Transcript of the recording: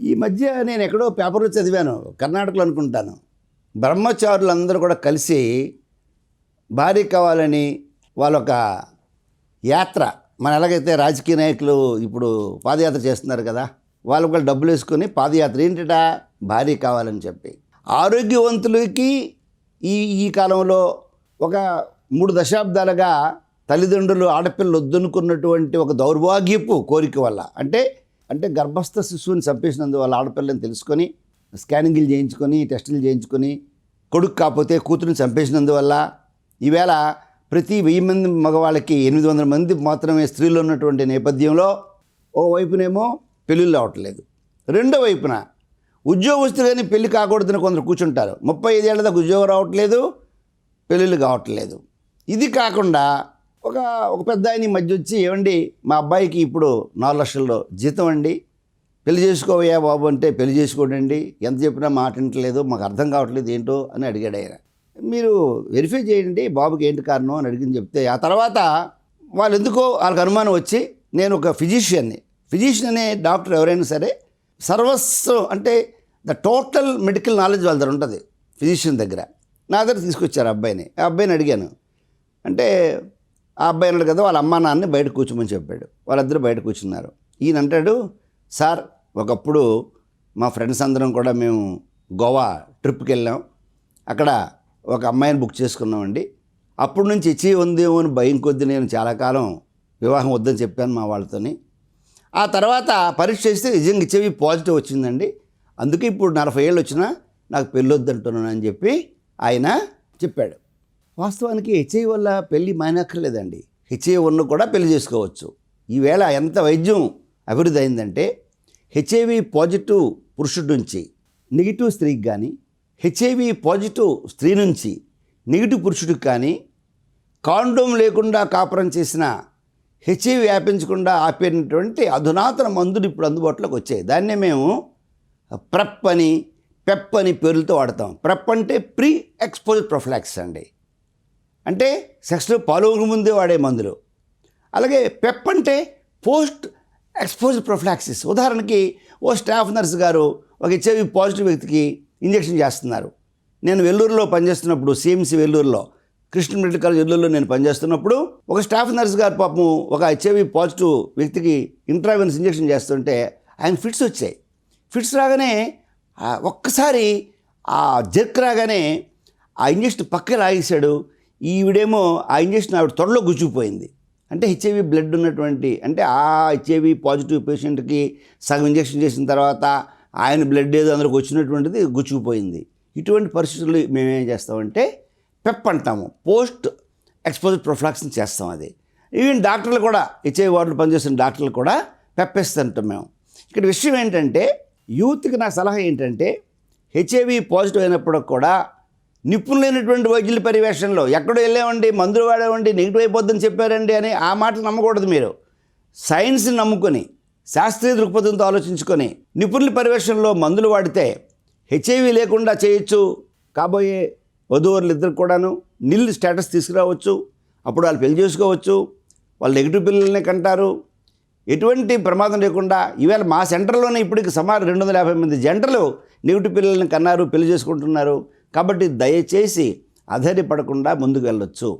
ఈ మధ్య నేను ఎక్కడో పేపర్లో చదివాను, కర్ణాటకలో అనుకుంటాను. బ్రహ్మచారులందరూ కూడా కలిసి భార్య కావాలని వాళ్ళొక యాత్ర, మన ఎలాగైతే రాజకీయ నాయకులు ఇప్పుడు పాదయాత్ర చేస్తున్నారు కదా, వాళ్ళు కూడా డబ్బులు వేసుకొని పాదయాత్ర ఏంటట, భార్య కావాలని చెప్పి. ఆరోగ్యవంతులకి ఈ ఈ కాలంలో ఒక 3 దశాబ్దాలుగా తల్లిదండ్రులు ఆడపిల్లలు వద్దనుకున్నటువంటి ఒక దౌర్భాగ్యపు కోరిక వల్ల, అంటే గర్భస్థ శిశువుని చంపేసినందువల్ల ఆడపిల్లని తెలుసుకొని స్కానింగ్లు చేయించుకొని టెస్టులు చేయించుకొని కొడుకు కాకపోతే కూతురుని చంపేసినందువల్ల ఈవేళ ప్రతి 1000 మంది మగవాళ్ళకి 800 మంది మాత్రమే స్త్రీలు ఉన్నటువంటి నేపథ్యంలో ఓ వైపునేమో పెళ్ళిళ్ళు అవ్వట్లేదు, రెండో వైపున ఉద్యోగస్తులు కానీ పెళ్లి కాకూడదని కొందరు కూర్చుంటారు. 35 ఏళ్ళ దాకా ఉద్యోగం రావట్లేదు, పెళ్ళిళ్ళు కావట్లేదు. ఇది కాకుండా ఒక పెద్ద ఆయన ఈ మధ్య వచ్చి, ఏమండి మా అబ్బాయికి ఇప్పుడు 4 లక్షల్లో జీతం అండి, పెళ్లి చేసుకోవయ్యా బాబు అంటే పెళ్లి చేసుకోండి, ఎంత చెప్పినా మాట వింటలేదు, మాకు అర్థం కావట్లేదు ఏంటో అని అడిగాడు ఆయన. మీరు వెరిఫై చేయండి బాబుకి ఏంటి కారణం అని అడిగింది చెప్తే, ఆ తర్వాత వాళ్ళు ఎందుకో వాళ్ళకి అనుమానం వచ్చి, నేను ఒక ఫిజిషియన్ అనే డాక్టర్ ఎవరైనా సరే సర్వస్వం అంటే ద టోటల్ మెడికల్ నాలెడ్జ్ వాళ్ళ దగ్గర ఉంటుంది ఫిజిషియన్ దగ్గర. నా దగ్గర తీసుకొచ్చారు అబ్బాయిని. ఆ అబ్బాయిని అడిగాను, అంటే ఆ అబ్బాయి అన్నాడు కదా వాళ్ళ అమ్మా నాన్నని బయట కూర్చోమని చెప్పాడు. వాళ్ళిద్దరూ బయట కూర్చున్నారు. ఈయన అంటాడు, సార్ ఒకప్పుడు మా ఫ్రెండ్స్ అందరం కూడా మేము గోవా ట్రిప్కి వెళ్ళాం, అక్కడ ఒక అమ్మాయిని బుక్ చేసుకున్నామండి, అప్పటి నుంచి హెచ్ఐవి ఉందేమో అని భయం కొద్దీ నేను చాలా కాలం వివాహం వద్దని చెప్పాను మా వాళ్ళతోని. ఆ తర్వాత పరీక్ష చేస్తే నిజంగా హెచ్ఐవి పాజిటివ్ వచ్చిందండి, అందుకే ఇప్పుడు 40 ఏళ్ళు వచ్చినా నాకు పెళ్ళొద్దంటున్నాను అని చెప్పి ఆయన చెప్పాడు. వాస్తవానికి హెచ్ఐవి వల్ల పెళ్ళి మానక్కర్లేదండి, హెచ్ఐవి ఉన్న కూడా పెళ్లి చేసుకోవచ్చు. ఈవేళ ఎంత వైద్యం అభివృద్ధి అయిందంటే, హెచ్ఐవి పాజిటివ్ పురుషుడి నుంచి నెగిటివ్ స్త్రీకి కానీ, హెచ్ఐవి పాజిటివ్ స్త్రీ నుంచి నెగిటివ్ పురుషుడికి కానీ కాండోమ్ లేకుండా కాపురం చేసిన హెచ్ఐవి వ్యాపించకుండా ఆపేటటువంటి అధునాతన మందులు ఇప్పుడు అందుబాటులోకి వచ్చాయి. దాన్నే మేము ప్రెప్ అని పెప్ అని పేర్లతో వాడతాం. ప్రెప్ అంటే ప్రీ ఎక్స్పోజర్ ప్రొఫిలాక్సిస్ అండి, అంటే సెక్స్లో పాల్గొనక ముందే వాడే మందులు. అలాగే పెప్ అంటే పోస్ట్ ఎక్స్పోజర్ ప్రొఫిలాక్సిస్. ఉదాహరణకి ఓ స్టాఫ్ నర్స్ గారు ఒక హెచ్ఐవి పాజిటివ్ వ్యక్తికి ఇంజెక్షన్ చేస్తున్నారు. నేను వెల్లూరులో పనిచేస్తున్నప్పుడు, సిఎంసి వెల్లూరులో, కృష్ణ మెడికల్ కాలేజ్ వెల్లూరులో నేను పనిచేస్తున్నప్పుడు ఒక స్టాఫ్ నర్స్ గారు పాపం ఒక హెచ్ఐవి పాజిటివ్ వ్యక్తికి ఇంట్రావెనస్ ఇంజెక్షన్ చేస్తుంటే ఆయన ఫిట్స్ వచ్చాయి. ఫిట్స్ రాగానే ఒక్కసారి ఆ జర్క్ రాగానే ఆ ఇంజెక్షన్ పక్కకి లాగేశాడు. ఈవిడేమో ఆ ఇంజెక్షన్ ఆవిడ తొడలో గుచ్చుకుపోయింది. అంటే హెచ్ఐవి బ్లడ్ ఉన్నటువంటి, అంటే ఆ హెచ్ఐవి పాజిటివ్ పేషెంట్కి సగం ఇంజెక్షన్ చేసిన తర్వాత ఆయన బ్లడ్ ఏదో అందరికి వచ్చినటువంటిది గుచ్చుకుపోయింది. ఇటువంటి పరిస్థితుల్లో మేమేం చేస్తామంటే పెప్ అంటాము, పోస్ట్ ఎక్స్పోజర్ ప్రొఫిలాక్సిస్ చేస్తాం. అది ఈవెన్ డాక్టర్లు కూడా, హెచ్ఐవి వార్డులో పనిచేస్తున్న డాక్టర్లు కూడా పెప్ వేస్తుంటాం మేము. ఇక్కడ విషయం ఏంటంటే, యూత్కి నా సలహా ఏంటంటే, హెచ్ఐవి పాజిటివ్ అయినప్పుడు కూడా నిపుణులైనటువంటి వైద్యుల పర్యవేక్షణలో, ఎక్కడో వెళ్ళామండి మందులు వాడామండి నెగిటివ్ అయిపోద్దని చెప్పారండి అని ఆ మాటలు నమ్మకూడదు. మీరు సైన్స్ని నమ్ముకొని శాస్త్రీయ దృక్పథంతో ఆలోచించుకొని నిపుణుల పర్యవేక్షణలో మందులు వాడితే హెచ్ఐవి లేకుండా చేయొచ్చు. కాబోయే వధూవరులు ఇద్దరు కూడాను నిల్ స్టేటస్ తీసుకురావచ్చు. అప్పుడు వాళ్ళు పెళ్లి చేసుకోవచ్చు, వాళ్ళు నెగిటివ్ పిల్లల్ని కంటారు, ఎటువంటి ప్రమాదం లేకుండా. ఈవేళ మా సెంటర్లోనే ఇప్పటికి సుమారు 250 మంది జంటలు నెగిటివ్ పిల్లల్ని కన్నారు, పెళ్లి చేసుకుంటున్నారు. కాబట్టి దయచేసి అధైర్యపడకుండా ముందుకు వెళ్ళొచ్చు.